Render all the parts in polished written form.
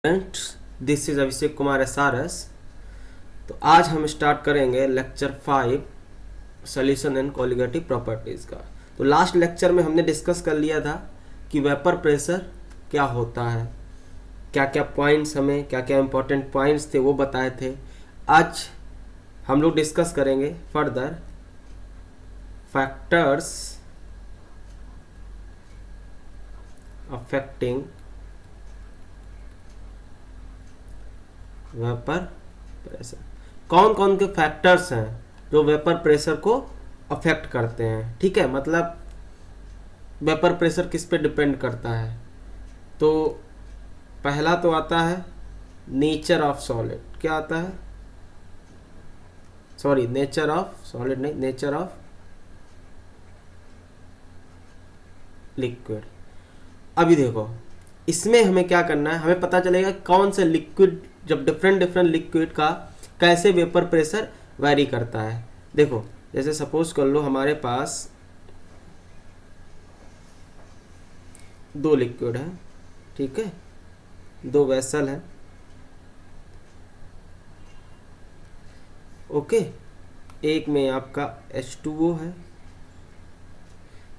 Friends, this is Abhishek Kumar SRS। तो आज हम स्टार्ट करेंगे lecture 5 solution and colligative properties का। तो लास्ट लेक्चर में हमने डिस्कस कर लिया था कि वेपर प्रेशर क्या होता है, क्या क्या पॉइंट्स, हमें क्या क्या इंपॉर्टेंट पॉइंट्स थे वो बताए थे। आज हम लोग डिस्कस करेंगे further factors affecting vapour pressure. कौन कौन के फैक्टर्स हैं जो वेपर प्रेशर को अफेक्ट करते हैं। ठीक है, मतलब वेपर प्रेशर किस पे डिपेंड करता है। तो पहला तो आता है नेचर ऑफ सॉलिड। क्या आता है? सॉरी, नेचर ऑफ सॉलिड नहीं, नेचर ऑफ लिक्विड। अभी देखो, इसमें हमें क्या करना है, हमें पता चलेगा कौन से लिक्विड, जब डिफरेंट लिक्विड का कैसे वेपर प्रेशर वैरी करता है। देखो, जैसे सपोज कर लो हमारे पास दो लिक्विड है, ठीक है, दो वेसल है, ओके। एक में आपका H2O है,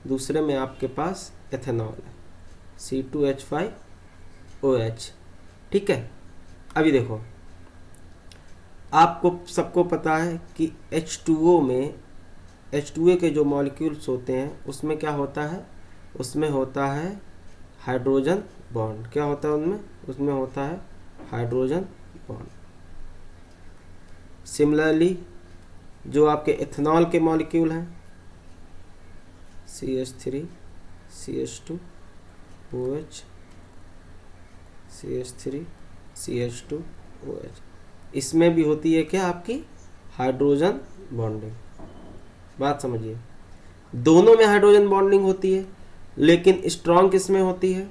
दूसरे में आपके पास एथेनॉल है, C2H5OH, ठीक है। अभी देखो, आपको सबको पता है कि H2O में H2O के जो मॉलिक्यूल्स होते हैं उसमें क्या होता है, उसमें होता है हाइड्रोजन बॉन्ड। क्या होता है उनमें? उसमें होता है हाइड्रोजन बॉन्ड। सिमिलरली जो आपके एथेनॉल के मॉलिक्यूल हैं CH3 CH2OH CH3 CH2OH, इसमें भी होती है क्या आपकी हाइड्रोजन बॉन्डिंग। बात समझिए, दोनों में हाइड्रोजन बॉन्डिंग होती है, लेकिन स्ट्रॉन्ग किसमें होती है?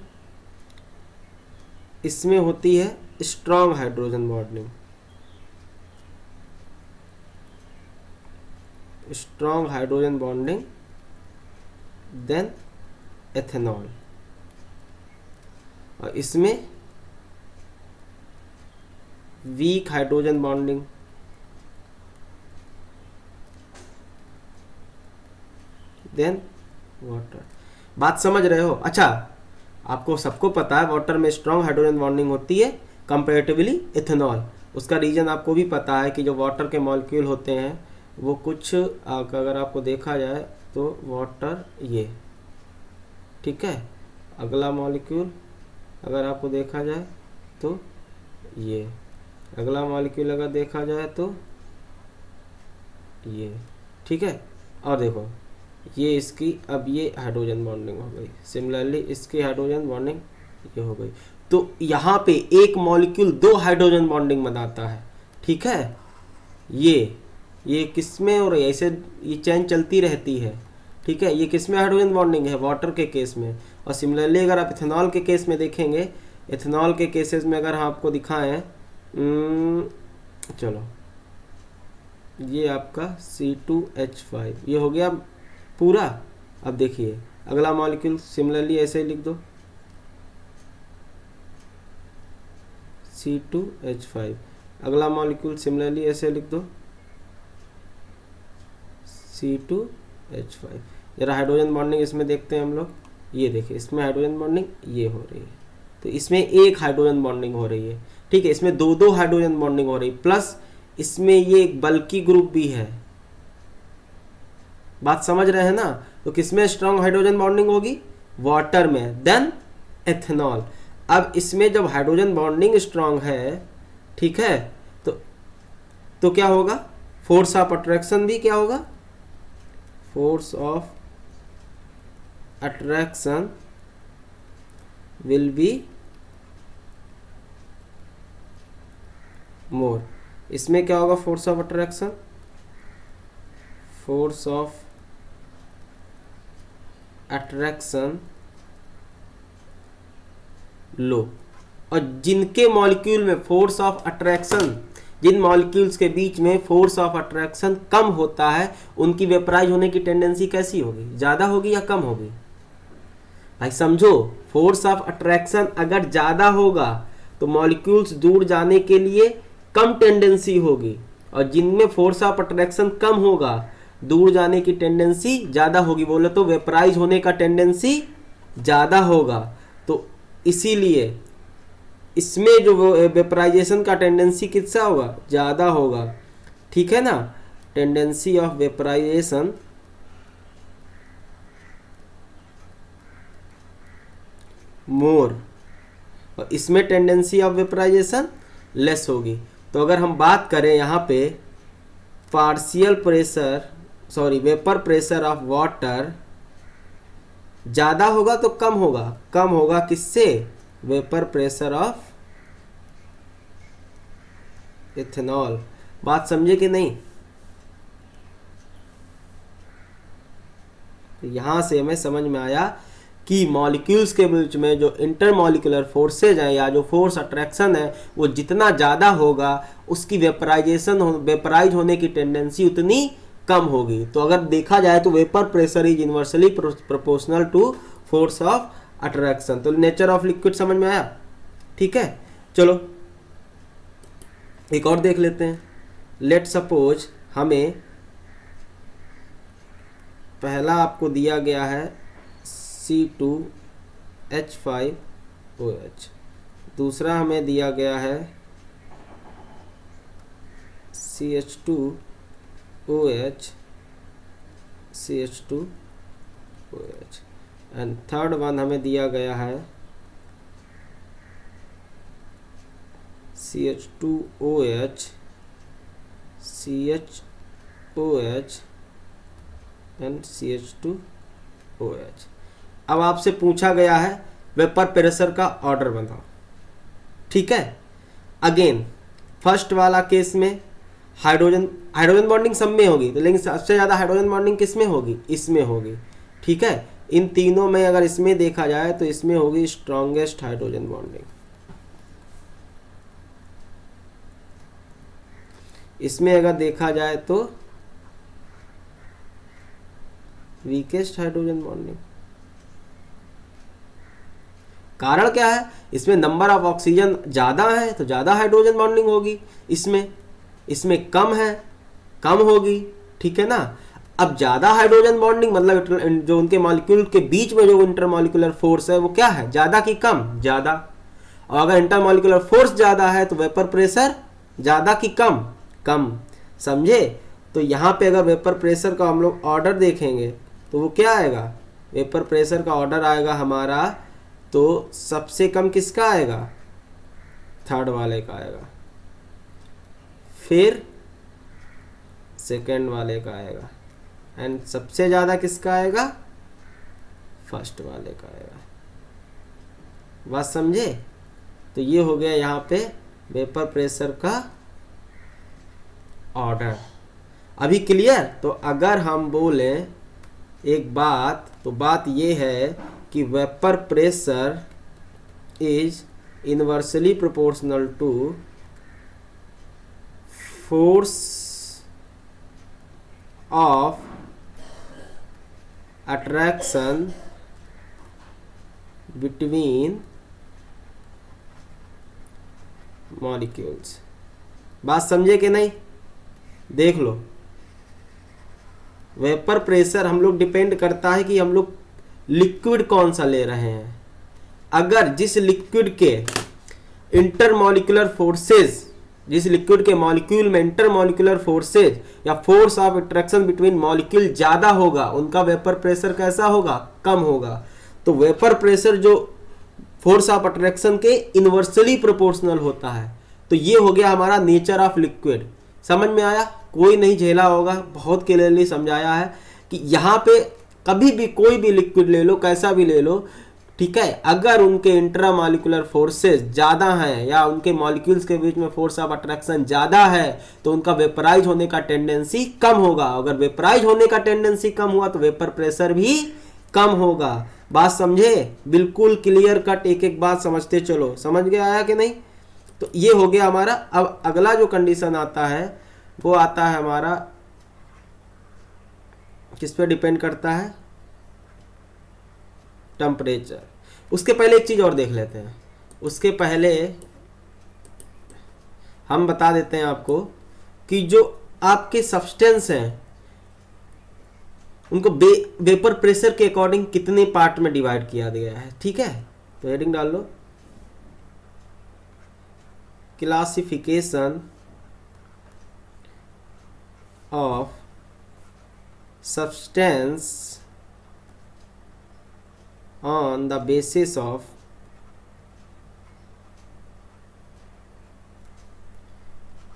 इसमें होती है strong hydrogen bonding, strong hydrogen bonding than ethanol, और इसमें weak hydrogen bonding than water. बात समझ रहे हो? अच्छा, आपको सबको पता है वाटर में स्ट्रॉन्ग हाइड्रोजन बॉन्डिंग होती है कंपैरेटिवली एथेनॉल। उसका रीजन आपको भी पता है कि जो वाटर के मॉलिक्यूल होते हैं वो कुछ, अगर आपको देखा जाए तो वाटर ये, ठीक है, अगला मॉलिक्यूल अगर आपको देखा जाए तो ये, अगला मॉलिक्यूल अगर देखा जाए तो ये, ठीक है। और देखो, ये इसकी अब ये हाइड्रोजन बॉन्डिंग हो गई, सिमिलरली इसकी हाइड्रोजन बॉन्डिंग ये हो गई। तो यहाँ पे एक मॉलिक्यूल दो हाइड्रोजन बॉन्डिंग बनाता है, ठीक है। ये किसमें, और ऐसे ये चेन चलती रहती है, ठीक है। ये किसमें हाइड्रोजन बॉन्डिंग है? वाटर के केस में। और सिमिलरली अगर आप इथेनॉल के केस में देखेंगे, इथेनॉल के केसेस में अगर हम आपको दिखाएं, चलो, ये आपका C2H5 ये हो गया पूरा। अब देखिए अगला मॉलिक्यूल सिमिलरली ऐसे लिख दो, C2H5, अगला मॉलिक्यूल सिमिलरली ऐसे लिख दो, C2H5। जरा हाइड्रोजन बॉन्डिंग इसमें देखते हैं हम लोग। ये देखिए, इसमें हाइड्रोजन बॉन्डिंग ये हो रही है, तो इसमें एक हाइड्रोजन बॉन्डिंग हो रही है, ठीक है। इसमें दो दो हाइड्रोजन बॉन्डिंग हो रही, प्लस इसमें ये एक बल्की ग्रुप भी है। बात समझ रहे हैं ना? तो किसमें स्ट्रॉन्ग हाइड्रोजन बॉन्डिंग होगी? वाटर में, देन एथेनॉल। अब इसमें जब हाइड्रोजन बॉन्डिंग स्ट्रॉन्ग है, ठीक है, तो क्या होगा? फोर्स ऑफ अट्रैक्शन भी क्या होगा? Force of attraction will be more. इसमें क्या होगा? Force of attraction, force of attraction low. और जिनके मॉलिक्यूल में फोर्स ऑफ अट्रैक्शन, जिन मॉलिक्यूल्स के बीच में फोर्स ऑफ अट्रैक्शन कम होता है, उनकी वेपराइज होने की टेंडेंसी कैसी होगी? ज़्यादा होगी या कम होगी? भाई समझो, फोर्स ऑफ अट्रैक्शन अगर ज़्यादा होगा तो मॉलिक्यूल्स दूर जाने के लिए कम टेंडेंसी होगी, और जिनमें फोर्स ऑफ अट्रैक्शन कम होगा दूर जाने की टेंडेंसी ज़्यादा होगी। बोले तो वेपराइज होने का टेंडेंसी ज़्यादा होगा। तो इसीलिए इसमें जो वेपराइजेशन का टेंडेंसी कितना होगा, ज़्यादा होगा। ठीक है ना, टेंडेंसी ऑफ वेपराइजेशन मोर, और इसमें टेंडेंसी ऑफ वेपराइजेशन लेस होगी। तो अगर हम बात करें यहाँ पे partial pressure vapour pressure of water ज़्यादा होगा तो कम होगा, कम होगा किससे, वेपर प्रेशर ऑफ इथेनॉल। बात समझे कि नहीं? यहां से हमें समझ में आया कि मॉलिक्यूल्स के बीच में जो इंटरमॉलिक्यूलर फोर्सेज हैं या जो फोर्स अट्रैक्शन है वो जितना ज़्यादा होगा उसकी वेपराइज होने की टेंडेंसी उतनी कम होगी। तो अगर देखा जाए तो vapour pressure is inversely proportional to force of attraction. तो नेचर ऑफ लिक्विड समझ में आया? ठीक है, चलो एक और देख लेते हैं। लेट सपोज हमें पहला आपको दिया गया है C2H5OH, दूसरा हमें दिया गया है CH2OH एंड थर्ड वन हमें दिया गया है CH2OH एंड CH2OH। अब आपसे पूछा गया है वेपर प्रेशर का ऑर्डर बताओ। ठीक है, अगेन फर्स्ट वाला केस में हाइड्रोजन बॉन्डिंग सब में होगी, तो लेकिन सबसे ज़्यादा हाइड्रोजन बॉन्डिंग किस में होगी, इसमें होगी। ठीक है, इन तीनों में अगर इसमें देखा जाए तो इसमें होगी स्ट्रॉन्गेस्ट हाइड्रोजन बॉन्डिंग, इसमें अगर देखा जाए तो वीकेस्ट हाइड्रोजन बॉन्डिंग। कारण क्या है, इसमें नंबर ऑफ ऑक्सीजन ज़्यादा है तो ज़्यादा हाइड्रोजन बॉन्डिंग होगी, इसमें कम है कम होगी। ठीक है ना, अब ज़्यादा हाइड्रोजन बॉन्डिंग मतलब जो उनके मॉलिक्यूल के बीच में जो इंटरमॉलिक्यूलर फोर्स है वो क्या है, ज़्यादा की कम, ज़्यादा। और अगर इंटरमॉलिक्यूलर फोर्स ज़्यादा है तो वेपर प्रेशर ज़्यादा की कम, कम। समझे? तो यहाँ पे अगर वेपर प्रेशर का हम लोग ऑर्डर देखेंगे तो वो क्या आएगा, वेपर प्रेशर का ऑर्डर आएगा हमारा, तो सबसे कम किसका आएगा, थर्ड वाले का आएगा, फिर सेकेंड वाले का आएगा, एंड सबसे ज़्यादा किसका आएगा, फर्स्ट वाले का आएगा। बात समझे? तो ये हो गया यहाँ पे वेपर प्रेशर का ऑर्डर। अभी क्लियर? तो अगर हम बोलें एक बात, तो बात ये है कि vapour pressure is inversely proportional to force of attraction between molecules. बात समझे कि नहीं? देख लो, वेपर प्रेशर हम लोग डिपेंड करता है कि हम लोग लिक्विड कौन सा ले रहे हैं। अगर जिस लिक्विड के इंटरमॉलिक्यूलर फोर्सेज, जिस लिक्विड के मॉलिक्यूल में इंटरमॉलिक्यूलर फोर्सेज या force of attraction between molecule ज़्यादा होगा, उनका वेपर प्रेशर कैसा होगा, कम होगा। तो वेपर प्रेशर जो फोर्स ऑफ अट्रैक्शन के इनवर्सली प्रोपोर्शनल होता है। तो ये हो गया हमारा नेचर ऑफ लिक्विड। समझ में आया? कोई नहीं झेला होगा, बहुत क्लियरली समझाया है कि यहाँ पे कभी भी कोई भी लिक्विड ले लो, कैसा भी ले लो, ठीक है, अगर उनके इंट्रामॉलिक्यूलर फोर्सेस ज़्यादा हैं या उनके मॉलिक्यूल्स के बीच में फोर्स ऑफ अट्रैक्शन ज़्यादा है तो उनका वेपराइज होने का टेंडेंसी कम होगा। अगर वेपराइज होने का टेंडेंसी कम हुआ तो वेपर प्रेशर भी कम होगा। बात समझे? बिल्कुल क्लियर कट, एक एक बात समझते चलो। समझ गया आया कि नहीं? तो ये हो गया हमारा। अब अगला जो कंडीशन आता है वो आता है हमारा, किस पे डिपेंड करता है, टेम्परेचर। उसके पहले एक चीज और देख लेते हैं। उसके पहले हम बता देते हैं आपको कि जो आपके सब्सटेंस हैं उनको वेपर प्रेशर के अकॉर्डिंग कितने पार्ट में डिवाइड किया गया है। ठीक है, तो हेडिंग डाल लो, classification of substance on the basis of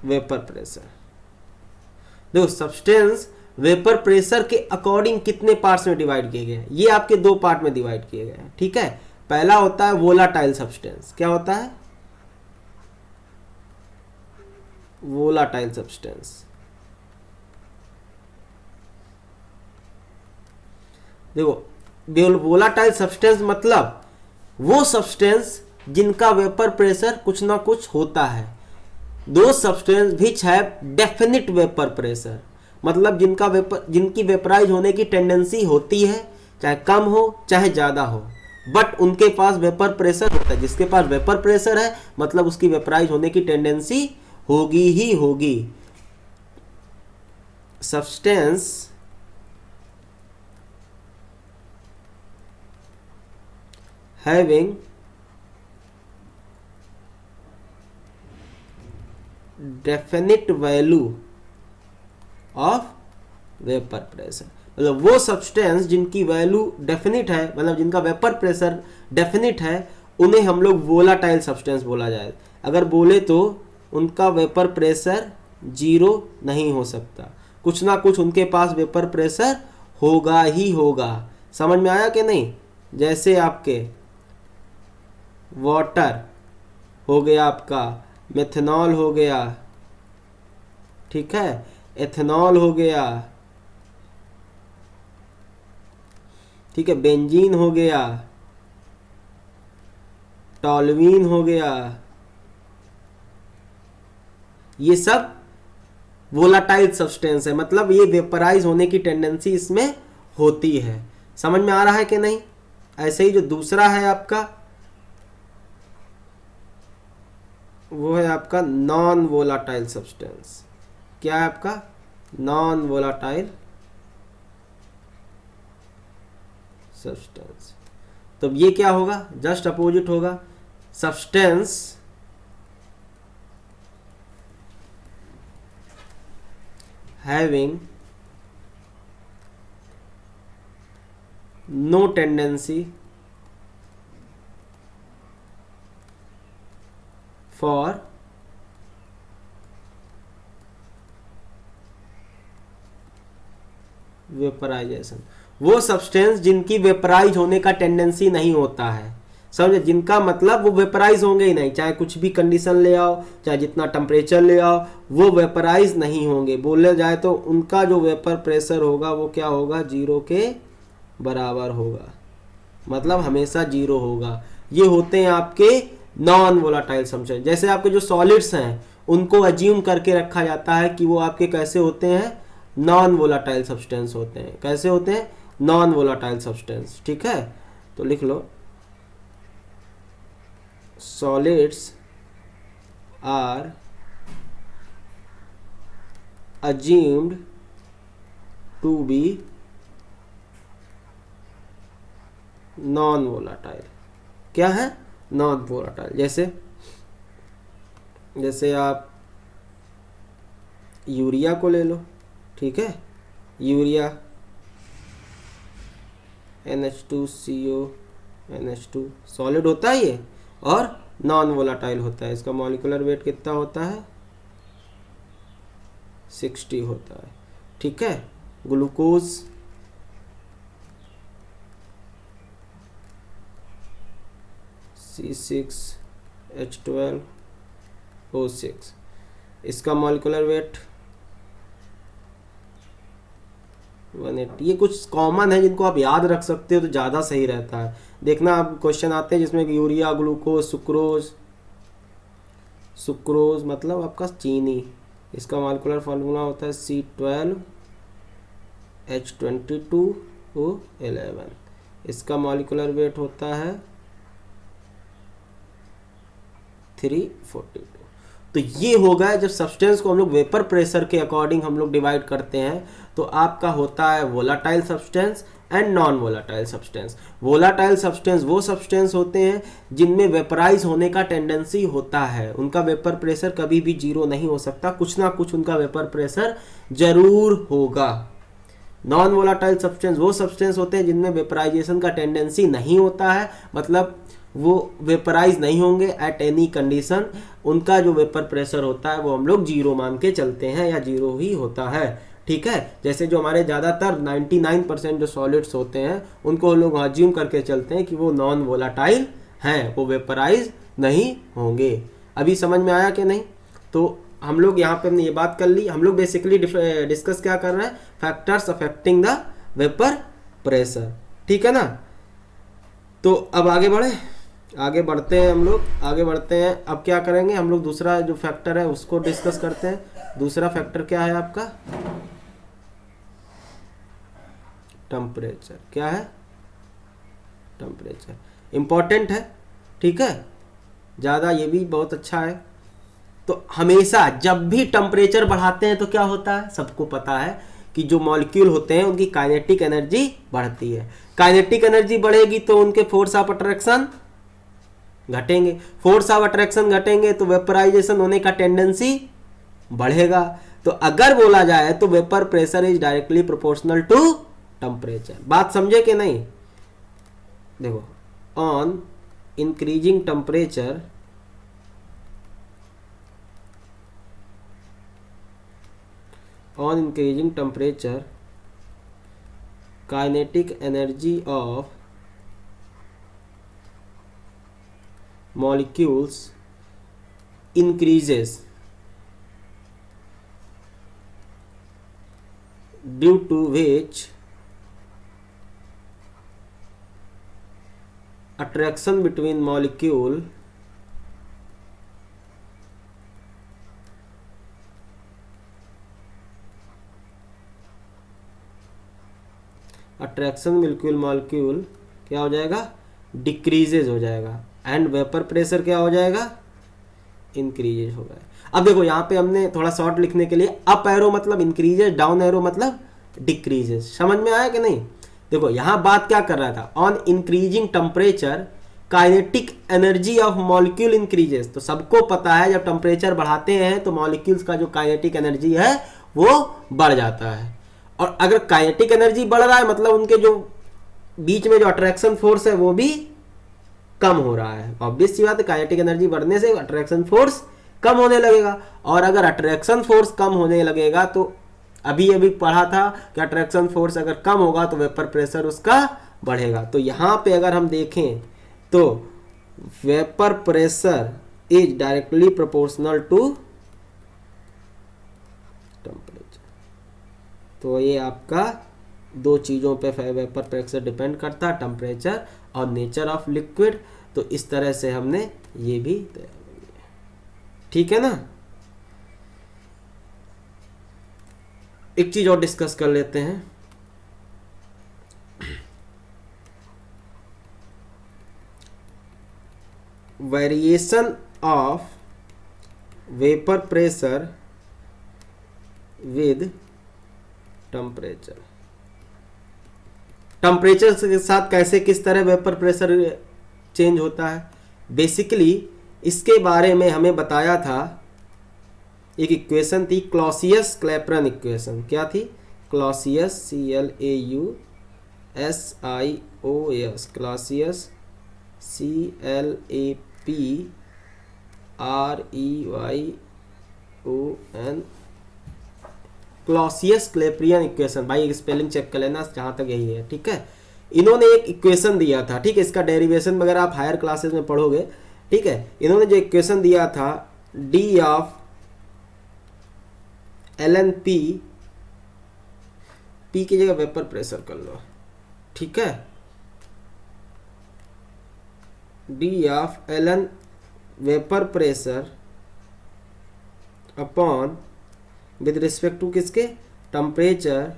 vapour pressure. देखो सब्सटेंस वेपर प्रेशर के अकॉर्डिंग कितने पार्ट्स में डिवाइड किए गए हैं, ये आपके दो पार्ट में डिवाइड किए गए हैं। ठीक है, पहला होता है वोलाटाइल सब्सटेंस। क्या होता है? Volatile substance. देखो वोलाटाइल सब्सटेंस मतलब वो सब्सटेंस जिनका वेपर प्रेशर कुछ ना कुछ होता है। दो substance which have definite vapour pressure, मतलब जिनकी वेपराइज होने की टेंडेंसी होती है, चाहे कम हो चाहे ज़्यादा हो, बट उनके पास वेपर प्रेशर होता है। जिसके पास वेपर प्रेशर है मतलब उसकी वेपराइज होने की टेंडेंसी होगी ही होगी। Substance having definite value of vapour pressure, मतलब वो सब्सटेंस जिनकी वैल्यू डेफिनिट है, मतलब जिनका वेपर प्रेशर डेफिनिट है, उन्हें हम लोग वोलाटाइल सब्सटेंस बोला जाए। अगर बोले तो उनका वेपर प्रेशर जीरो नहीं हो सकता, कुछ ना कुछ उनके पास वेपर प्रेशर होगा ही होगा। समझ में आया कि नहीं? जैसे आपके वाटर हो गया, आपका मेथनॉल हो गया, ठीक है, एथेनॉल हो गया, ठीक है, बेंजीन हो गया, टॉल्यूइन हो गया, ये सब वोलाटाइल सब्सटेंस है, मतलब ये वेपराइज होने की टेंडेंसी इसमें होती है। समझ में आ रहा है कि नहीं? ऐसे ही जो दूसरा है आपका, वो है आपका नॉन वोलाटाइल सब्सटेंस। क्या है आपका? Non volatile substance. तो ये क्या होगा? जस्ट अपोजिट होगा। Substance having no tendency for vaporisation, वो सब्सटेंस जिनकी वेपराइज होने का टेंडेंसी नहीं होता है। समझे? जिनका मतलब वो वेपराइज होंगे ही नहीं, चाहे कुछ भी कंडीशन ले आओ, चाहे जितना टेम्परेचर ले आओ, वो वेपराइज नहीं होंगे। बोले जाए तो उनका जो वेपर प्रेशर होगा वो क्या होगा? जीरो के बराबर होगा, मतलब हमेशा जीरो होगा। ये होते हैं आपके नॉन वोलाटाइल सब्सटेंस। जैसे आपके जो सॉलिड्स हैं उनको अज्यूम करके रखा जाता है कि वो आपके कैसे होते हैं? नॉन वोलाटाइल सब्सटेंस होते हैं। कैसे होते हैं? Non volatile substance. ठीक है, तो लिख लो, solids are assumed to be non volatile. क्या है? Non volatile. जैसे आप यूरिया को ले लो, ठीक है, यूरिया NH2CO NH2 सॉलिड होता है ये, और नॉन वोलाटाइल होता है। इसका मॉलिक्यूलर वेट कितना होता है? 60 होता है। ठीक है, ग्लूकोज C6H12O6, इसका मॉलिक्यूलर वेट 180। ये कुछ कॉमन है जिनको आप याद रख सकते हो तो ज़्यादा सही रहता है। देखना आप क्वेश्चन आते हैं जिसमें यूरिया, ग्लूकोज, सुक्रोज मतलब आपका चीनी, इसका मॉलिक्यूलर फार्मूला होता है C12H22O11, इसका मॉलिक्यूलर वेट होता है 342। तो ये होगा जब सब्सटेंस को हम लोग वेपर प्रेशर के अकॉर्डिंग हम लोग डिवाइड करते हैं, तो आपका होता है volatile substance and non volatile substance. Volatile substance वो सब्सटेंस होते हैं जिनमें वेपराइज होने का टेंडेंसी होता है, उनका वेपर प्रेशर कभी भी जीरो नहीं हो सकता, कुछ ना कुछ उनका वेपर प्रेशर जरूर होगा। नॉन वोलाटाइल सब्सटेंस वो सब्सटेंस होते हैं जिनमें वेपराइजेशन का टेंडेंसी नहीं होता है, मतलब वो वेपराइज नहीं होंगे एट एनी कंडीशन, उनका जो वेपर प्रेशर होता है वो हम लोग जीरो मान के चलते हैं या जीरो ही होता है। ठीक है, जैसे जो हमारे ज़्यादातर 99% जो सॉलिड्स होते हैं उनको हम लोग अज्यूम करके चलते हैं कि वो नॉन वोलाटाइल हैं, वो वेपराइज नहीं होंगे। अभी समझ में आया कि नहीं? तो हम लोग यहाँ पे हमने ये बात कर ली। हम लोग बेसिकली डिस्कस क्या कर रहे हैं, factors affecting the vapour pressure. ठीक है ना? तो अब आगे बढ़ते हैं, हम लोग आगे बढ़ते हैं। अब क्या करेंगे हम लोग, दूसरा जो फैक्टर है उसको डिस्कस करते हैं। दूसरा फैक्टर क्या है आपका, टेम्परेचर। क्या है? टेम्परेचर इंपॉर्टेंट है। ठीक है, ज़्यादा ये भी बहुत अच्छा है। तो हमेशा जब भी टेम्परेचर बढ़ाते हैं तो क्या होता है, सबको पता है कि जो मॉलिक्यूल होते हैं उनकी काइनेटिक एनर्जी बढ़ती है। काइनेटिक एनर्जी बढ़ेगी तो उनके फोर्स ऑफ अट्रैक्शन घटेंगे, फोर्स ऑफ अट्रैक्शन घटेंगे तो वेपराइजेशन होने का टेंडेंसी बढ़ेगा। तो अगर बोला जाए तो vapour pressure is directly proportional to temperature. बात समझे कि नहीं? देखो, on increasing temperature kinetic energy of molecules increases due to which attraction between molecule molecule क्या हो जाएगा, डिक्रीजेज हो जाएगा, एंड वेपर प्रेशर क्या हो जाएगा, इंक्रीजेज होगा। अब देखो यहाँ पे हमने थोड़ा शॉर्ट लिखने के लिए अप एरो मतलब इंक्रीजेज, डाउन एरो मतलब डिक्रीजेज। समझ में आया कि नहीं? देखो यहाँ बात क्या कर रहा था, on increasing temperature kinetic energy of molecule increases. तो सबको पता है जब टेम्परेचर बढ़ाते हैं तो मॉलिक्यूल्स का जो काइनेटिक एनर्जी है वो बढ़ जाता है। और अगर काइनेटिक एनर्जी बढ़ रहा है मतलब उनके जो बीच में जो अट्रैक्शन फोर्स है वो भी कम हो रहा है। ऑब्वियस सी बात है, काइनेटिक एनर्जी बढ़ने से अट्रैक्शन फोर्स कम होने लगेगा, और अगर अट्रैक्शन फोर्स कम होने लगेगा तो अभी पढ़ा था कि अट्रैक्शन फोर्स अगर कम होगा तो वेपर प्रेशर उसका बढ़ेगा। तो यहाँ पे अगर हम देखें तो vapour pressure is directly proportional to temperature. तो ये आपका दो चीज़ों पे वेपर प्रेशर डिपेंड करता है, टेम्परेचर और नेचर ऑफ लिक्विड। तो इस तरह से हमने ये भी तैयार कर लिया। ठीक है ना? एक चीज और डिस्कस कर लेते हैं। Variation of vapour pressure with temperature. Temperature के साथ कैसे किस तरह वेपर प्रेशर चेंज होता है, बेसिकली इसके बारे में हमें बताया था। एक इक्वेशन थी क्लॉसियस क्लैपेरॉन इक्वेशन। क्या थी? Clausius CLAUSIOS, Clausius CLAPREYON, Clausius Clapeyron equation. भाई स्पेलिंग चेक कर लेना, जहाँ तक यही है। ठीक है, इन्होंने एक इक्वेशन दिया था। ठीक है, इसका डेरिवेशन वगैरह आप हायर क्लासेस में पढ़ोगे। ठीक है, इन्होंने जो इक्वेशन दिया था D of ln P, P की जगह वेपर प्रेशर कर लो। ठीक है, D of ln vapour pressure upon with respect to किसके, टेम्परेचर,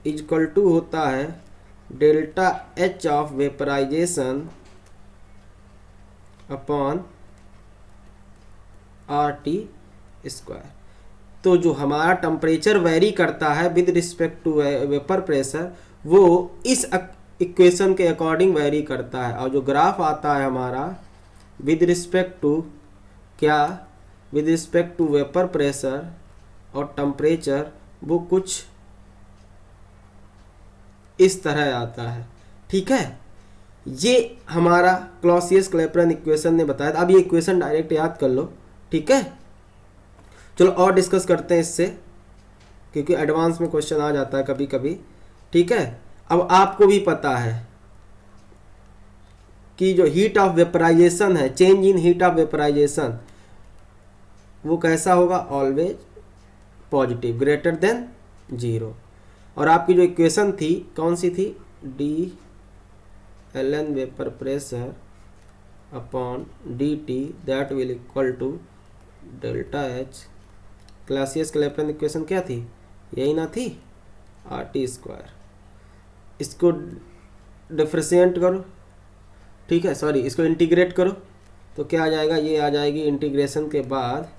इज इक्वल टू होता है delta H of vaporisation upon RT square. तो जो हमारा टेम्परेचर वेरी करता है with respect to vapour pressure, वो इस इक्वेशन के अकॉर्डिंग वेरी करता है। और जो ग्राफ आता है हमारा विद रिस्पेक्ट टू क्या, with respect to vapour pressure और टेम्परेचर, वो कुछ इस तरह आता है। ठीक है, ये हमारा क्लॉसियस क्लैपेरन इक्वेशन ने बताया था। अब ये इक्वेशन डायरेक्ट याद कर लो। ठीक है, चलो और डिस्कस करते हैं इससे, क्योंकि एडवांस में क्वेश्चन आ जाता है कभी कभी। ठीक है, अब आपको भी पता है कि जो हीट ऑफ वेपराइजेशन है, change in heat of vaporisation, वो कैसा होगा, ऑलवेज पॉजिटिव, ग्रेटर देन 0। और आपकी जो इक्वेशन थी कौन सी थी, D ln vapour pressure upon dt that will equal to delta H. Clausius Clapeyron equation क्या थी, यही ना थी, RT²। इसको डिफरेंशिएट करो, ठीक है, सॉरी इसको इंटीग्रेट करो, तो क्या आ जाएगा, ये आ जाएगी इंटीग्रेशन के बाद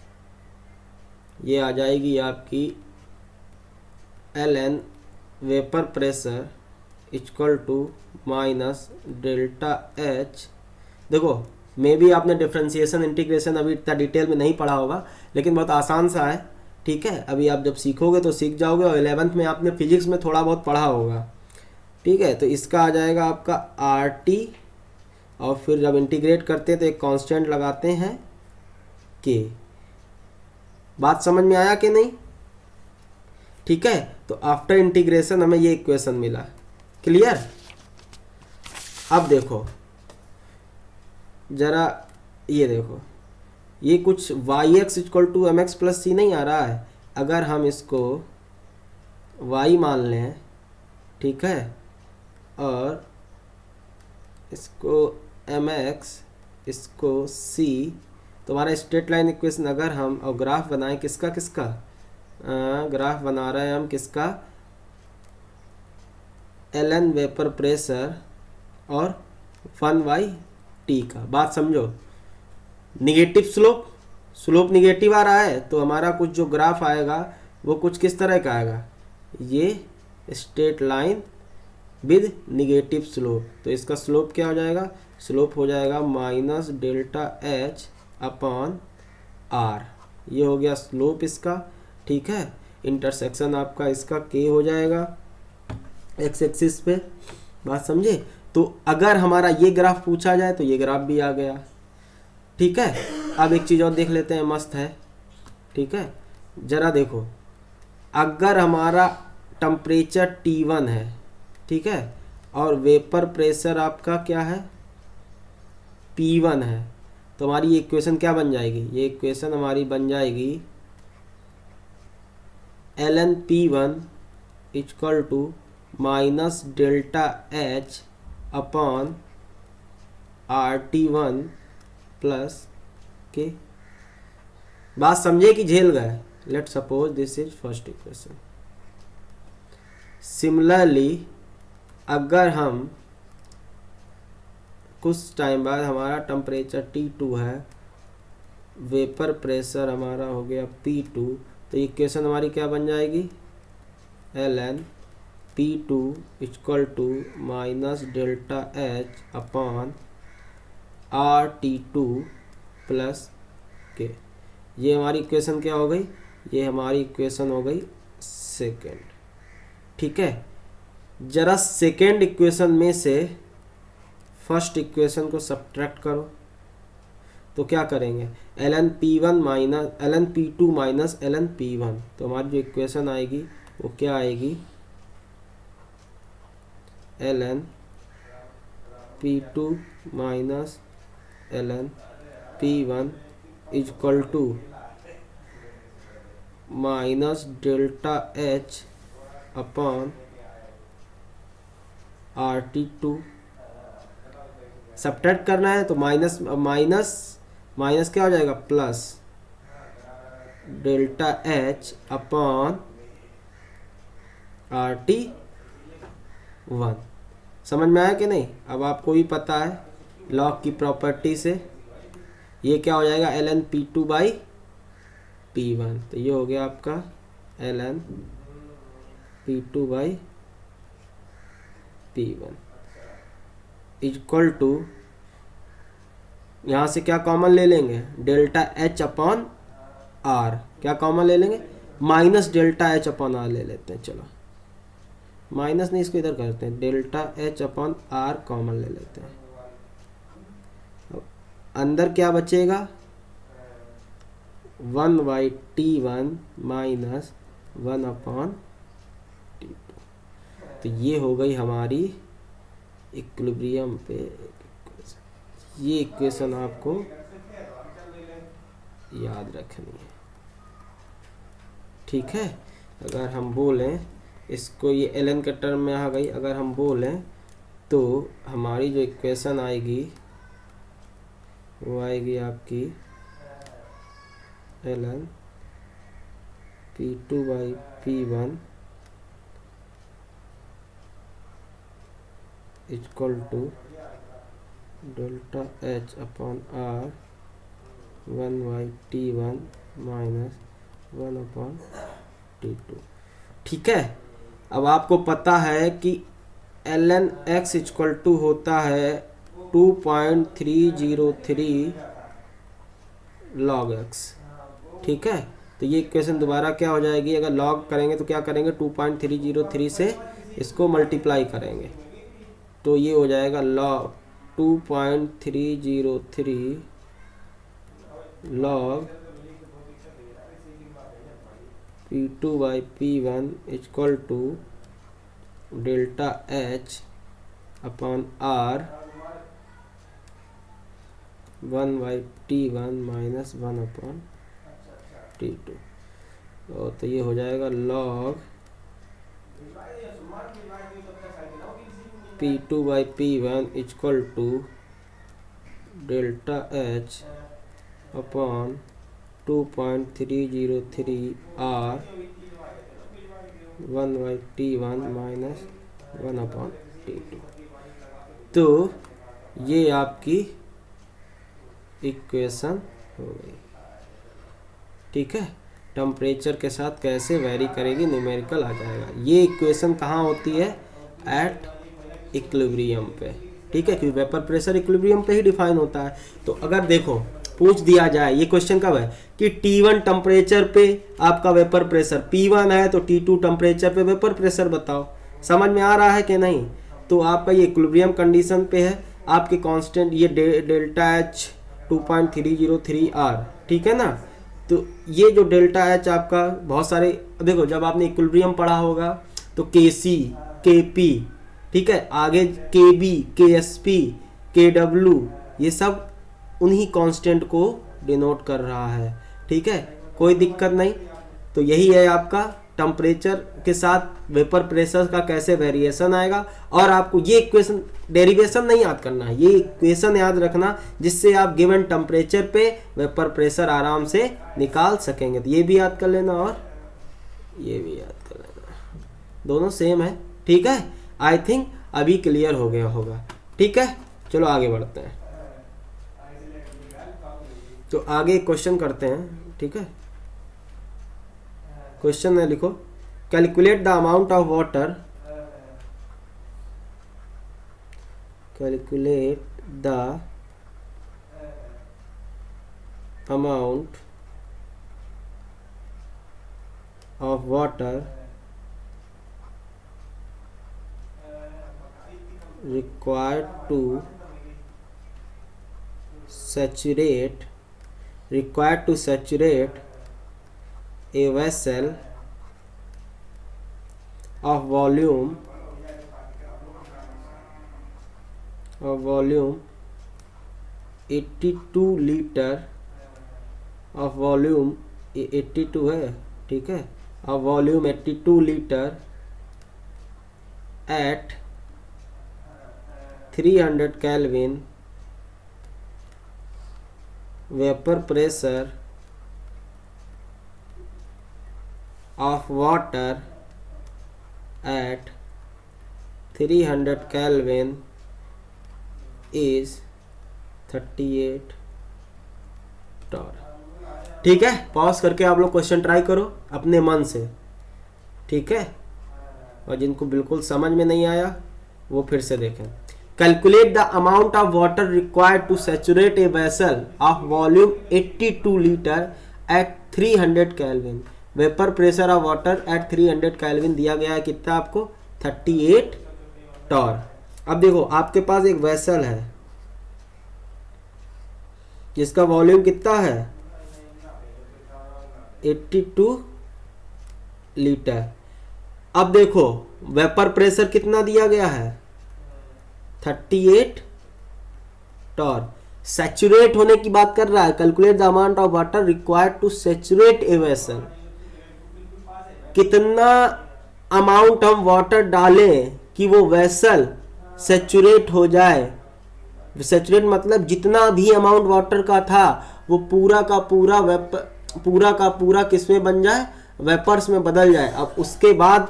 ये आ जाएगी आपकी ln vapour pressure equal to minus delta H. देखो मे भी आपने डिफरेंशिएशन इंटीग्रेशन अभी इतना डिटेल में नहीं पढ़ा होगा, लेकिन बहुत आसान सा है। ठीक है, अभी आप जब सीखोगे तो सीख जाओगे, और 11th में आपने फिजिक्स में थोड़ा बहुत पढ़ा होगा। ठीक है, तो इसका आ जाएगा आपका RT, और फिर जब इंटीग्रेट करते हैं तो एक कांस्टेंट लगाते हैं K। बात समझ में आया कि नहीं? ठीक है, तो आफ्टर इंटीग्रेशन हमें ये इक्वेशन मिला। क्लियर? अब देखो जरा, ये देखो, ये कुछ yx equal to mx plus C नहीं आ रहा है। अगर हम इसको y मान लें, ठीक है, और इसको mx, इसको c, तो हमारा स्ट्रेट लाइन इक्वेशन अगर हम और ग्राफ बनाएं, किसका किसका ग्राफ बना रहे हैं हम, किसका, ln वेपर प्रेशर और 1/t का। बात समझो, निगेटिव स्लोप, स्लोप निगेटिव आ रहा है, तो हमारा कुछ जो ग्राफ आएगा वो कुछ किस तरह का आएगा, ये straight line with negative slope. तो इसका स्लोप क्या हो जाएगा, स्लोप हो जाएगा minus delta H upon R. ये हो गया स्लोप इसका। ठीक है, इंटरसेक्शन आपका इसका के हो जाएगा एक्स एक्सिस पे। बात समझे? तो अगर हमारा ये ग्राफ पूछा जाए तो ये ग्राफ भी आ गया। ठीक है, अब एक चीज़ और देख लेते हैं, मस्त है। ठीक है, जरा देखो, अगर हमारा टेम्परेचर T1 है, ठीक है, और वेपर प्रेशर आपका क्या है, P1 है, तो हमारी इक्वेशन क्या बन जाएगी, ये इक्वेशन हमारी बन जाएगी ln P1 equal to minus delta H upon RT1 plus K. बात समझे कि झेल गए? Let suppose this is first equation. Similarly अगर हम कुछ टाइम बाद हमारा टेम्परेचर T2 है, वेपर प्रेशर हमारा हो गया P2, तो इक्वेशन हमारी क्या बन जाएगी, ln P2 equal to minus delta H upon RT2 plus K. ये हमारी इक्वेशन क्या हो गई, ये हमारी इक्वेशन हो गई सेकेंड। ठीक है, जरा सेकेंड इक्वेशन में से फर्स्ट इक्वेशन को सब्ट्रैक्ट करो, तो क्या करेंगे, ln P1 minus ln P2 minus ln P1, तो हमारी जो इक्वेशन आएगी वो क्या आएगी, ln P2 minus ln P1 equal to minus delta H upon RT2। Subtract करना है तो माइनस माइनस माइनस क्या हो जाएगा, plus delta H upon RT1। समझ में आया कि नहीं? अब आपको भी पता है लॉग की प्रॉपर्टी से, ये क्या हो जाएगा, ln P2 बाई P1। तो ये हो गया आपका ln P2 by P1 equal to, यहाँ से क्या कॉमन ले लेंगे, डेल्टा एच अपॉन आर। क्या कॉमन ले लेंगे, minus delta H upon R ले लेते हैं। चलो माइनस नहीं, इसको इधर करते हैं, delta H upon R common ले लेते हैं। अंदर क्या बचेगा, 1/T1 माइनस 1/T2। तो ये हो गई हमारी इक्विलिब्रियम पे ये इक्वेशन आपको याद रखनी है, ठीक है। अगर हम बोलें इसको, ये ln के टर्म में आ गई, अगर हम बोलें तो हमारी जो इक्वेशन आएगी वो आएगी आपकी ln P2 by P1 equal to delta H upon R 1/T1 minus 1/T2, ठीक है। अब आपको पता है कि ln x इक्वल टू होता है 2.303 log x, ठीक है। तो ये इक्वेशन दोबारा क्या हो जाएगी, अगर log करेंगे तो क्या करेंगे, 2.303 से इसको मल्टीप्लाई करेंगे तो ये हो जाएगा log 2.303 log P2 by P1 equal to delta H upon R 1/T1 minus 1/T2। तो ये हो जाएगा log P2 by P1 equal to delta H upon 2.303 R 1/T1 minus 1/T2। तो ये आपकी इक्वेशन हो गई, ठीक है। टेम्परेचर के साथ कैसे वेरी करेगी, न्यूमेरिकल आ जाएगा। ये इक्वेशन कहाँ होती है, एट इक्विलिब्रियम पे, ठीक है, क्योंकि वेपर प्रेशर इक्विलिब्रियम पे ही डिफाइन होता है। तो अगर देखो पूछ दिया जाए, ये क्वेश्चन कब है कि T1 टेम्परेचर पे आपका वेपर प्रेशर P1 है, तो T2 टेम्परेचर पे वेपर प्रेशर बताओ। समझ में आ रहा है कि नहीं। तो आपका ये इक्विलिब्रियम कंडीशन पे है, आपके कांस्टेंट ये डेल्टा एच 2.303 R, ठीक है ना। तो ये जो डेल्टा एच आपका बहुत सारे, देखो जब आपने इक्विलिब्रियम पढ़ा होगा तो KC KP, ठीक है, आगे KB KSP KW, ये सब उन्हीं कांस्टेंट को डिनोट कर रहा है, ठीक है, कोई दिक्कत नहीं। तो यही है आपका टेम्परेचर के साथ वेपर प्रेशर का कैसे वेरिएशन आएगा। और आपको ये इक्वेशन डेरिवेशन नहीं याद करना है, ये इक्वेशन याद रखना जिससे आप गिवन टेम्परेचर पे वेपर प्रेशर आराम से निकाल सकेंगे। तो ये भी याद कर लेना और ये भी याद कर लेना, दोनों सेम है, ठीक है। आई थिंक अभी क्लियर हो गया होगा, ठीक है। चलो आगे बढ़ते हैं। तो आगे क्वेश्चन करते हैं, ठीक है। क्वेश्चन में लिखो, calculate the amount of water, calculate the amount of water required to saturate a vessel of volume 82 litre, of volume 82 है, ठीक है, of volume 82 litre at 300 Kelvin vapor pressure of water at 300 Kelvin is 38 torr। ठीक है, pause करके आप लोग question try करो अपने मन से, ठीक है। और जिनको बिल्कुल समझ में नहीं आया वो फिर से देखें। Calculate the amount of water required to saturate a vessel of volume 82 litre at 300 kelvin. Vapour pressure of water at 300 kelvin दिया गया है कितना आपको, 38 टॉर। अब देखो आपके पास एक वेसल है जिसका वॉल्यूम कितना है, 82 लीटर। अब देखो वेपर प्रेशर कितना दिया गया है, 38 टॉर। सैचुरेट होने की बात कर रहा है, calculate the amount of water required to saturate a vessel. कितना अमाउंट हम वाटर डालें कि वो वेसल सैचुरेट हो जाए। सैचुरेट मतलब जितना भी अमाउंट वाटर का था वो पूरा का पूरा किसमें बन जाए, वेपर्स में बदल जाए। अब उसके बाद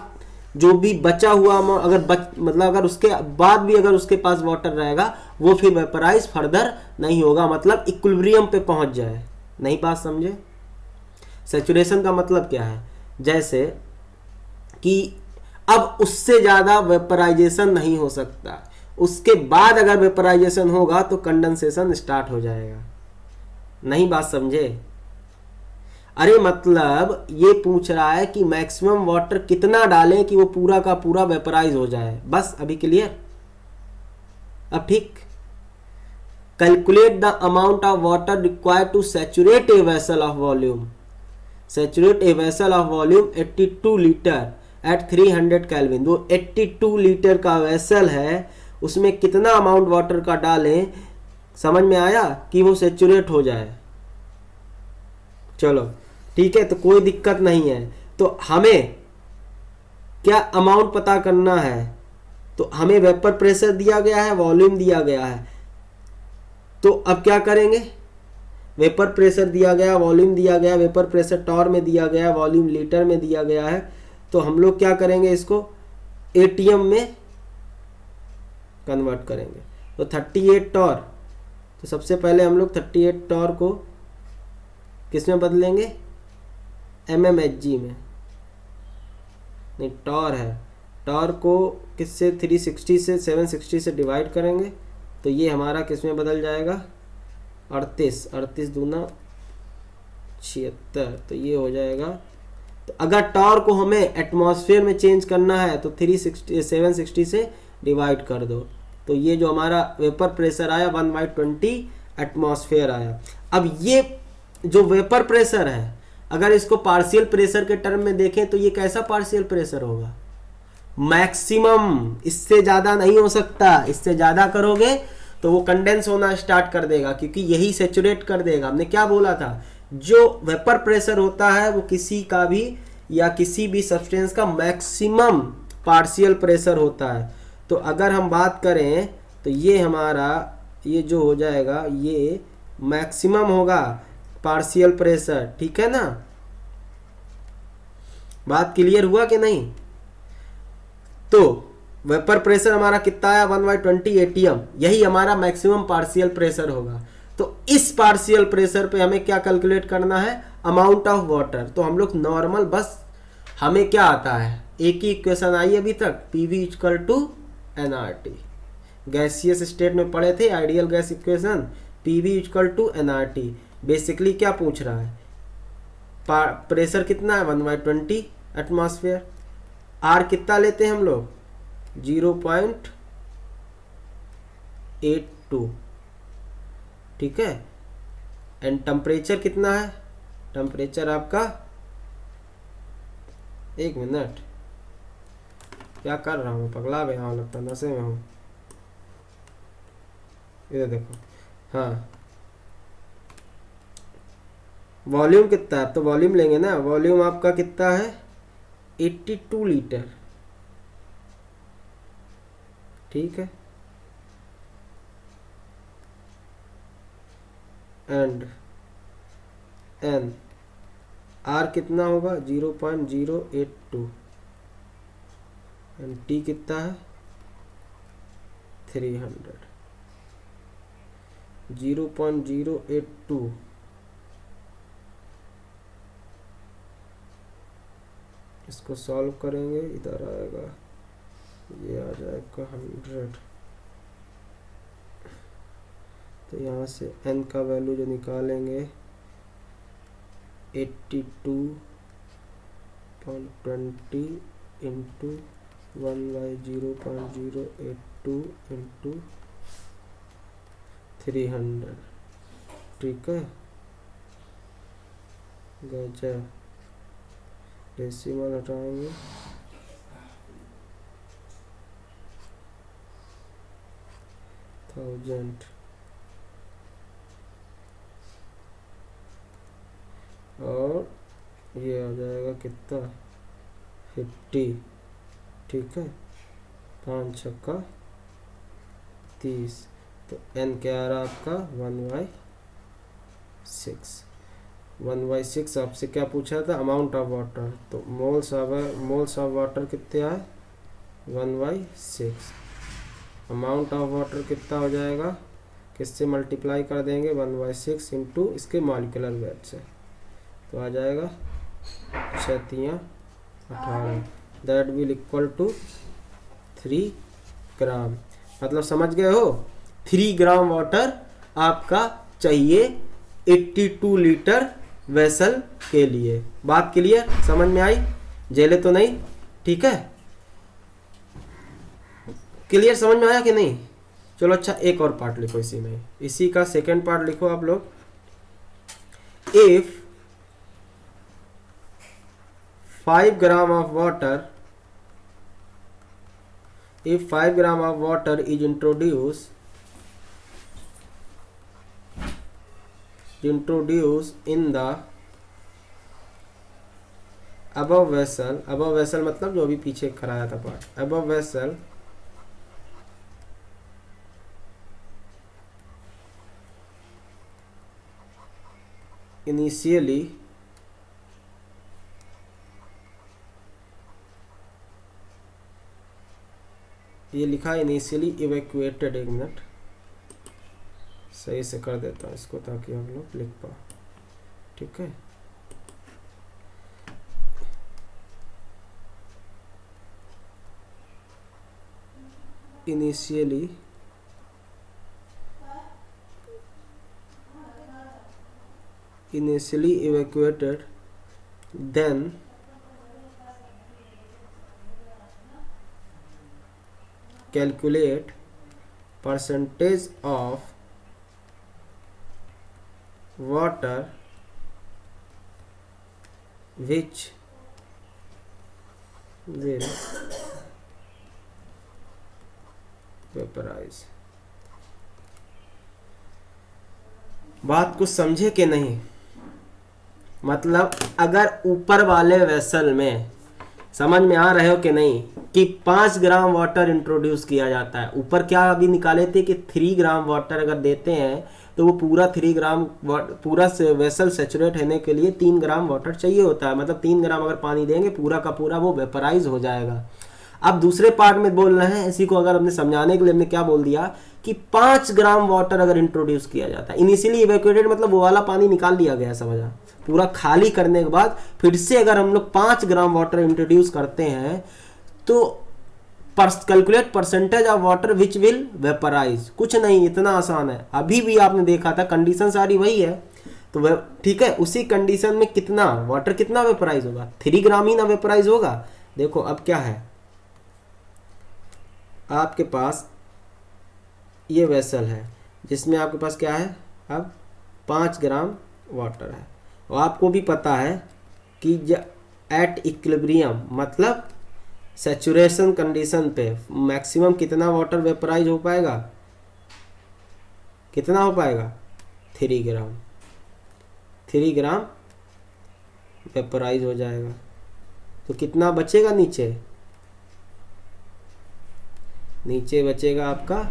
जो भी बचा हुआ अगर उसके बाद भी अगर उसके पास वाटर रहेगा वो फिर वेपराइज फर्दर नहीं होगा, मतलब इक्विलिब्रियम पे पहुंच जाए। नहीं बात समझे? सैचुरेशन का मतलब क्या है, जैसे कि अब उससे ज्यादा वेपराइजेशन नहीं हो सकता, उसके बाद अगर वेपराइजेशन होगा तो कंडेंसेशन स्टार्ट हो जाएगा। नहीं बात समझे? अरे मतलब ये पूछ रहा है कि मैक्सिमम वाटर कितना डालें कि वो पूरा का पूरा वेपराइज हो जाए। बस अभी क्लियर? अब ठीक। Calculate the amount of water required to saturate a vessel of volume. Saturate a vessel of volume 82 litre at 300 kelvin. वो 82 लीटर का वेसल है, उसमें कितना अमाउंट वाटर का डालें, समझ में आया, कि वो सैचुरेट हो जाए। चलो ठीक है, तो कोई दिक्कत नहीं है। तो हमें क्या अमाउंट पता करना है, तो हमें वेपर प्रेशर दिया गया है, वॉल्यूम दिया गया है। तो अब क्या करेंगे, वेपर प्रेशर दिया गया, वॉल्यूम दिया गया, वेपर प्रेशर टॉर में दिया गया, वॉल्यूम लीटर में दिया गया है। तो हम लोग क्या करेंगे, इसको एटीएम में कन्वर्ट करेंगे। तो 38 टॉर, तो सबसे पहले हम लोग 38 टॉर को किस में बदलेंगे, MMHg में। नहीं, टॉर है, टॉर को किससे 360 से 760 से डिवाइड करेंगे तो ये हमारा किस में बदल जाएगा, 38 दूना 76, तो ये हो जाएगा। तो अगर टॉर को हमें एटमॉस्फेयर में चेंज करना है तो 760 से डिवाइड कर दो, तो ये जो हमारा वेपर प्रेशर आया 1/20 एटमॉस्फेयर आया। अब ये जो वेपर प्रेशर है, अगर इसको पार्शियल प्रेशर के टर्म में देखें तो ये कैसा पार्शियल प्रेशर होगा, मैक्सिमम। इससे ज़्यादा नहीं हो सकता, इससे ज़्यादा करोगे तो वो कंडेंस होना स्टार्ट कर देगा, क्योंकि यही सैचुरेट कर देगा। हमने क्या बोला था, जो वेपर प्रेशर होता है वो किसी का भी या किसी भी सब्सटेंस का मैक्सिमम पार्शियल प्रेशर होता है। तो अगर हम बात करें तो ये हमारा ये जो हो जाएगा ये मैक्सिमम होगा पार्शियल प्रेशर, ठीक है ना। बात क्लियर हुआ कि नहीं? तो वेपर प्रेशर हमारा कितना आया, 1/20 एटीएम, यही हमारा मैक्सिमम पार्शियल प्रेशर होगा। तो इस पार्शियल प्रेशर पे हमें क्या कैलकुलेट करना है, अमाउंट ऑफ वाटर। तो हम लोग नॉर्मल बस हमें क्या आता है, एक ही इक्वेशन आई अभी तक, PV equal to nRT। Gaseous state में पढ़े थे ideal gas equation, PV equal to nRT। Basically क्या पूछ रहा है, प्रेशर कितना है, 1/20 एटमॉस्फेयर। R कितना लेते हैं हम लोग, 0.82, ठीक है। एंड टेम्परेचर कितना है, टेम्परेचर आपका, एक मिनट, क्या कर रहा हूँ, पगला गया हूँ, लगता नशे में हूँ। इधर देखो, हाँ वॉल्यूम कितना है, तो वॉल्यूम लेंगे ना, वॉल्यूम आपका कितना है, 82 लीटर, ठीक है। एंड एन आर कितना होगा, 0.082, एंड टी कितना है, 300। 0.082 इसको सॉल्व करेंगे, इधर आएगा, ये आ जाएगा 100। तो यहाँ से n का वैल्यू जो निकालेंगे 82.20 इंटू 1/0.082 इंटू 300, ठीक है। गजब, डेसिमल हटाएंगे, थाउजेंड, और ये आ जाएगा कितना 50, ठीक है। 5 छक्का 30, तो n क्या आ रहा आपका 1/6। 1/6 आपसे क्या पूछा था, अमाउंट ऑफ वाटर, तो मोल्स ऑफ वाटर कितने आए 1/6। अमाउंट ऑफ वाटर कितना हो जाएगा, किससे मल्टीप्लाई कर देंगे 1/6 इंटू इसके मॉलिक्यूलर वेट से, तो आ जाएगा 6×18, दैट विल इक्वल टू 3 ग्राम। मतलब समझ गए हो, 3 ग्राम वाटर आपका चाहिए 82 लीटर वेसल के लिए। बात क्लियर, समझ में आई, जेले तो नहीं, ठीक है, क्लियर, समझ में आया कि नहीं। चलो अच्छा, एक और पार्ट लिखो इसी में, इसी का सेकंड पार्ट लिखो आप लोग। If 5 gram of water, if 5 gram of water is introduced in the above vessel, above vessel मतलब जो अभी पीछे कराया था पार्ट, above vessel initially ये लिखा इनिशियली इवैक्यूएटेड, एक मिनट सही से कर देता हूँ इसको ताकि हम लोग लिख पाओ, ठीक है। Initially evacuated, then calculate percentage of water which will vaporize। बात कुछ समझे कि नहीं, मतलब अगर ऊपर वाले वेसल में, समझ में आ रहे हो कि नहीं, कि 5 ग्राम वाटर इंट्रोड्यूस किया जाता है, ऊपर क्या अभी निकाले थे कि 3 ग्राम वाटर अगर देते हैं तो वो पूरा 3 ग्राम पूरा वेसल सेचुरेट होने के लिए 3 ग्राम वाटर चाहिए होता है, मतलब 3 ग्राम अगर पानी देंगे पूरा का पूरा वो वेपराइज हो जाएगा। अब दूसरे पार्ट में बोल रहे हैं, इसी को अगर हमने समझाने के लिए हमने क्या बोल दिया कि 5 ग्राम वाटर अगर इंट्रोड्यूस किया जाता है, इनिशियली इवैक्यूएटेड मतलब वो वाला पानी निकाल लिया गया, समझा, पूरा खाली करने के बाद फिर से अगर हम लोग 5 ग्राम वाटर इंट्रोड्यूस करते हैं तो calculate percentage of water which will vaporise. कुछ नहीं, इतना आसान है, अभी भी आपने देखा था, कंडीशन सारी वही है, तो ठीक है, उसी कंडीशन में कितना वाटर कितना वेपराइज होगा, 3 ग्राम ही ना वेपराइज होगा। देखो अब क्या है, आपके पास ये वेसल है जिसमें आपके पास क्या है, अब 5 ग्राम वाटर है, और आपको भी पता है कि एट इक्विलिब्रियम मतलब सैचुरेशन कंडीशन पे मैक्सिमम कितना वाटर वेपराइज हो पाएगा, कितना हो पाएगा 3 ग्राम, 3 ग्राम वेपराइज हो जाएगा। तो कितना बचेगा, नीचे बचेगा आपका,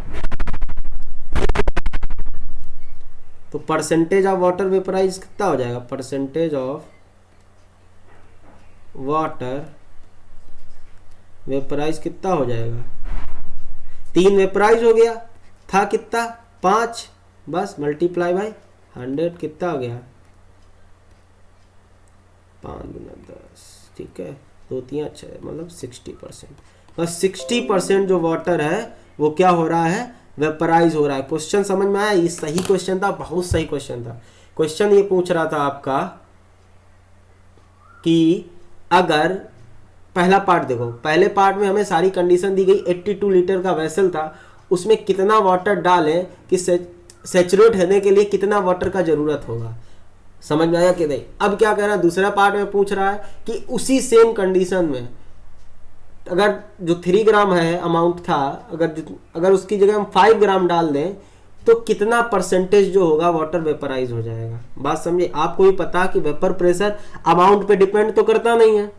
तो परसेंटेज ऑफ वाटर वेपराइज कितना हो जाएगा, परसेंटेज ऑफ वाटर वेपराइज कितना हो जाएगा, 3 वेपराइज हो गया था, कितना 5, बस मल्टीप्लाई बाय 100 कितना हो गया 5×10, ठीक है। 2 3 6 मतलब 60%, बस 60% जो वाटर है वो क्या हो रहा है, वेपराइज हो रहा है। क्वेश्चन समझ में आया? ये सही क्वेश्चन था, बहुत सही क्वेश्चन था। क्वेश्चन ये पूछ रहा था आपका कि अगर पहला पार्ट देखो, पहले पार्ट में हमें सारी कंडीशन दी गई, 82 लीटर का वेसल था, उसमें कितना वाटर डालें कि सैचुरेट होने के लिए कितना वाटर का जरूरत होगा। समझ में आया कि नहीं? अब क्या कह रहा है, दूसरा पार्ट में पूछ रहा है कि उसी सेम कंडीशन में अगर जो 3 ग्राम है अमाउंट था, अगर उसकी जगह हम 5 ग्राम डाल दें तो कितना परसेंटेज जो होगा वाटर वेपराइज हो जाएगा। बात समझे? आपको भी पता कि वेपर प्रेशर अमाउंट पे डिपेंड तो करता नहीं है।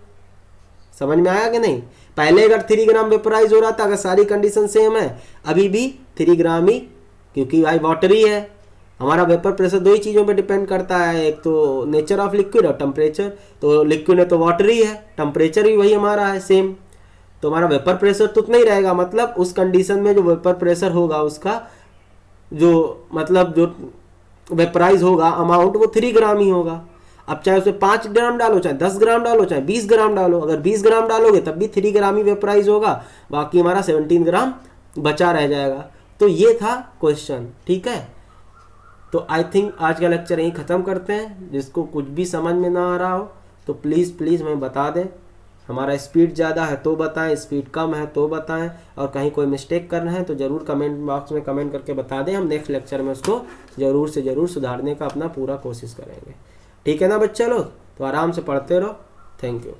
समझ में आया कि नहीं? पहले अगर 3 ग्राम वेपराइज हो रहा था, अगर सारी कंडीशन सेम है, अभी भी 3 ग्राम ही, क्योंकि भाई वाटर ही है। हमारा वेपर प्रेशर 2 ही चीज़ों पे डिपेंड करता है, एक तो नेचर ऑफ लिक्विड और टेम्परेचर। तो लिक्विड है तो वाटर ही है, टेम्परेचर भी वही हमारा है सेम, तो हमारा वेपर प्रेशर तो उतना ही रहेगा। मतलब उस कंडीशन में जो वेपर प्रेशर होगा उसका जो मतलब जो वेपराइज होगा अमाउंट वो 3 ग्राम ही होगा। अब चाहे उसमें 5 ग्राम डालो, चाहे 10 ग्राम डालो, चाहे 20 ग्राम डालो, अगर 20 ग्राम डालोगे तब भी 3 ग्राम ही वेपराइज होगा, बाकी हमारा 17 ग्राम बचा रह जाएगा। तो ये था क्वेश्चन, ठीक है। तो आई थिंक आज का लेक्चर यहीं ख़त्म करते हैं। जिसको कुछ भी समझ में ना आ रहा हो तो प्लीज़ हमें बता दें। हमारा स्पीड ज़्यादा है तो बताएं, स्पीड कम है तो बताएं, और कहीं कोई मिस्टेक करना है तो ज़रूर कमेंट बॉक्स में कमेंट करके बता दें। हम नेक्स्ट लेक्चर में उसको ज़रूर से ज़रूर सुधारने का अपना पूरा कोशिश करेंगे। ठीक है ना बच्चा लोग? तो आराम से पढ़ते रहो। Thank you.